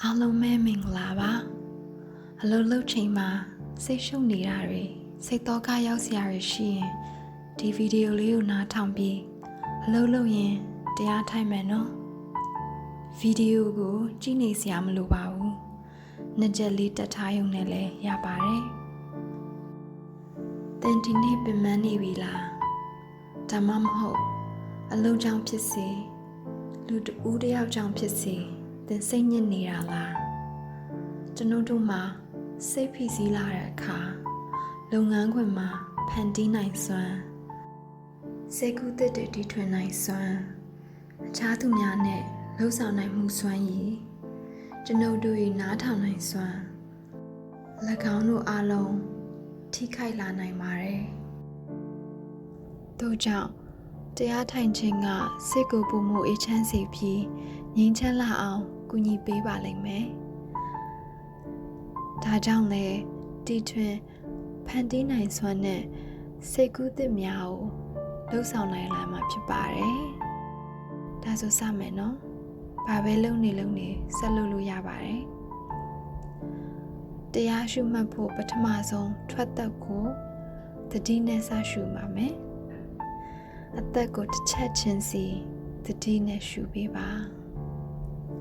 အားလုံးပဲမင်္ဂလာပါအလုပ်လုပ်ချိန်မှာစိတ်ရှုပ်နေတာတွေစိတ်သောကရောက်စရာတွေရှိရင်ဒီဗီဒီယိုလေးကိုနားထောင်ပြီးအလုပ်လုပ်ရင်တရားထိုင်မယ်နော်ဗီဒီယိုကိုကြည့်နေစရာမလိုပါဘူးနှစ်ချက်လေးတက်ထားရုံနဲ့လည်းရပါတယ်သင်ဒီနေ့ပင်ပန်းနေပြီလားဒါမှမဟုတ်အလုပ်ကြောင့်ဖြစ်စေလူတဦးတစ်ယောက်ကြောင့်ဖြစ်စေသင်စိတ်ညစ်နေတာလားကျွန်ုပ်တို့မှာစိတ်ဖိစီးလာတဲ့အခါလုပ်ငန်းခွင်မှာဖန်တီးနိုင်စွမ်းစိတ်ကူးသစ်တွေတီထွင်နိုင်စွမ်းအခြားသူများနဲ့လှုပ်ဆောင်နိုင်မှုစွမ်းရည်ကျွန်ုပ်တို့၏နားထောင်နိုင်စွမ်း၎င်းတို့အလုံးထိခိုက်လာနိုင်ပါတယ်တို့ကြောင့်တရားထိုင်ခြင်းကစိတ်ကိုပုံမှုအေးချမ်းစေပြီးငြိမ်းချမ်းလာအောင်ကူညီပေးပါလိမ့်မယ်ဒါကြောင့်လည်းတီထွင်ဖန်တီးနိုင်စွမ်းတဲ့စိတ်ကူးသစ်များကိုလှုပ်ဆောင်နိုင်လာမှာဖြစ်ပါတယ်ဒါဆိုစမယ်နော်ဘာပဲလုပ်နေဆက်လုပ်လို့ရပါတယ်တရားရှုမှတ်ဖို့ပထမဆုံးထွက်သက်ကိုသတိနဲ့စရှုပါမယ်အသက်ကိုတစ်ချက်ချင်းစီသတိနဲ့ရှုပေးပါ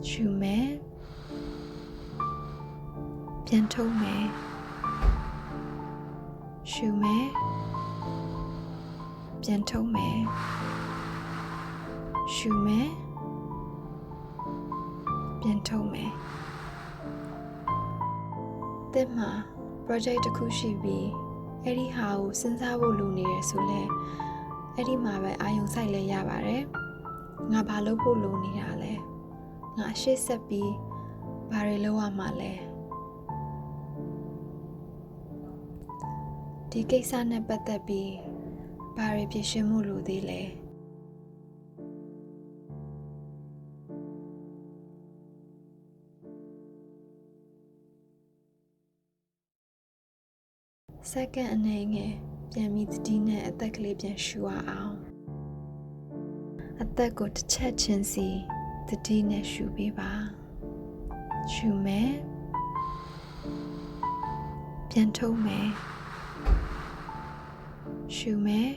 ရှုမယ်ပြန်ထုတ်မယ်ရှုမယ်ပြန်ထုတ်မယ်ရှုမယ်ပြန်ထုတ်မယ်တဲ့မှာ project တစ်ခုရှိပြီးအဲ့ဒီဟာကိုစဉ်းစားဖို့လိုနေရဆိုလဲအဲ့ဒီမှာပဲအာရုံစိုက်လဲရပါတယ်ငါဘာလုပ်ဖို့လိုနေတာလဲငါရှေ့ဆက်ပြီးဘာတွေလုပ်ရမှာလဲဒီကိစ္စနဲ့ပတ်သက်ပြီးဘာတွေပြင်ဆင်မှုလိုသေးလဲစက္ကန့်အနေငယ်ပြန်ပြီးသတိနဲ့အသက်ကလေးပြန်ရှူအောင်အသက်ကိုတစ်ချက်ချင်းစီသတိနဲ့ရှူပေးပါရှူမယ်ပြန်ထုတ်မယ်ရှူမယ်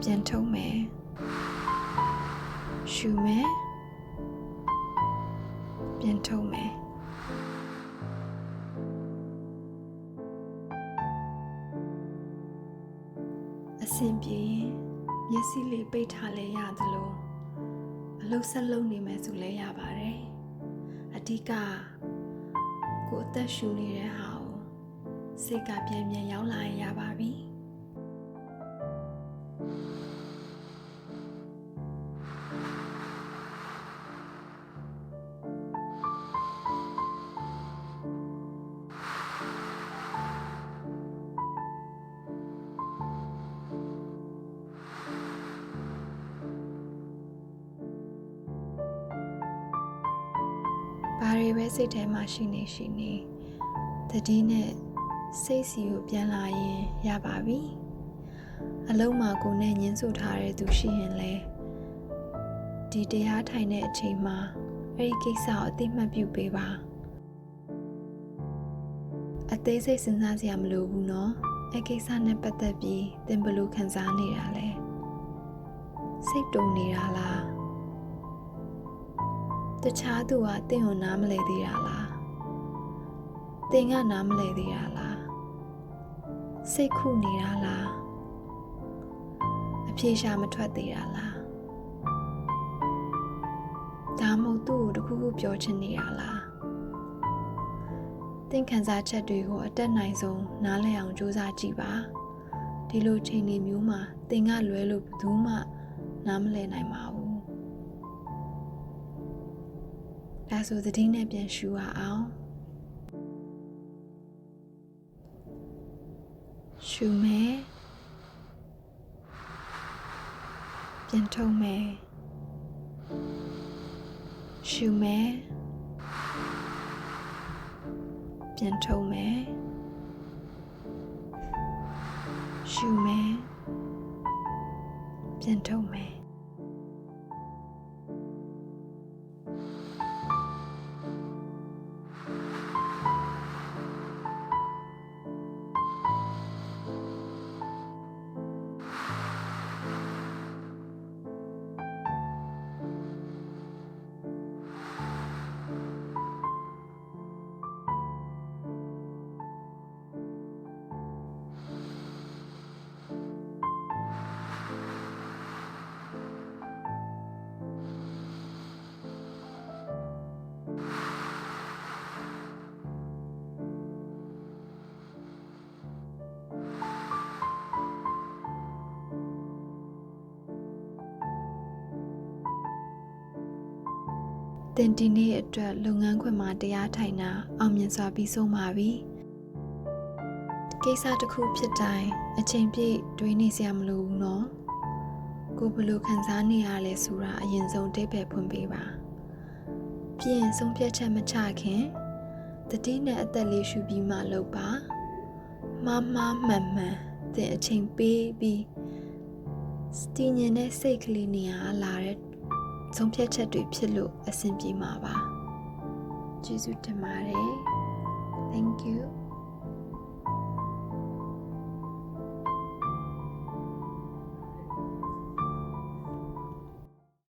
ပြန်ထုတ်မယ်ရှူမယ်ပြန်ထုတ်မယ်အဆင်ပြေရင်မျက်စိလေးပိတ်ထားလဲရသလိုအလုပ်ဆက်လုပ်နေမယ်ဆိုလဲရပါတယ်အဓိကကိုယ်အသက်ရှူနေတဲ့ဟာကိုစိတ်ကပြန်ရောက်လာရင်ရပါပြီဘာတွေပဲစိတ်ထဲမှာရှိနေသတိနဲ့စိတ်စီကိုပြန်လာရင်ရပါပြီအလုံးမှာကိုယ်နဲ့ညှင်းဆို့ထားတဲ့သူရှိရင်လဲဒီတရားထိုင်တဲ့အချိန်မှာအဲ့ဒီကိစ္စကိုအသိမှတ်ပြုပေးပါအသေးစိတ်စဉ်းစားစရာမလိုဘူးနော်အဲ့ကိစ္စနဲ့ပတ်သက်ပြီးသင်ဘယ်လိုခံစားနေတာလဲစိတ်တုန်နေတာလားတခြားသူကသင်ကိုနားမလည်သေးတာလားသင်ကနားမလည်သေးတာလားစိတ်ခုနေတာလားအဖြေရှာမထွက်သေးတာလားဒါမှမဟုတ်သူ့ကိုတခုခုပြောချင်နေတာလားသင်ခံစားချက်တွေကိုအတက်နိုင်ဆုံးနားလည်အောင်ကြိုးစားကြည့်ပါဒီလိုချိန်တွေမျိုးမှာသင်ကလွဲလို့ဘယ်သူမှနားမလည်နိုင်ပါဘူးဒါဆိုသတိနဲ့ပြန်ရှူရအောင်ရှူမယ်ပြန်ထုတ်မယ်ရှူမယ်ပြန်ထုတ်မယ်ရှူမယ်ပြန်ထုတ်မယ် တင်ဒီနေ့အတွက်လုပ်ငန်းခွင်မှာတရားထိုင်တာအောင်မြင်စွာပြီးဆုံးပါပြီကိစ္စတစ်ခုဖြစ်တိုင်းအချိန်ပြည့်တွေးနေစရာမလိုဘူးနော်ကိုဘယ်လိုခံစားနေရလဲဆိုတာအရင်ဆုံးအဓိပ္ပာယ်ဖွင့်ပေးပါပြီးရင်ဆုံးဖြတ်ချက်မချခင်တတိနဲ့အသက်လေးရှူပြီးမှလုပ်ပါမှားမှန်တင်အချိန်ပေးပြီးစတင်ញင်တဲ့စိတ်ကလေးနေရာလာတဲ့ဆုံးဖြတ်ချက်တွေဖြစ်လို့အဆင်ပြေမှာပါကျေးဇူးတင်ပါတယ် Thank you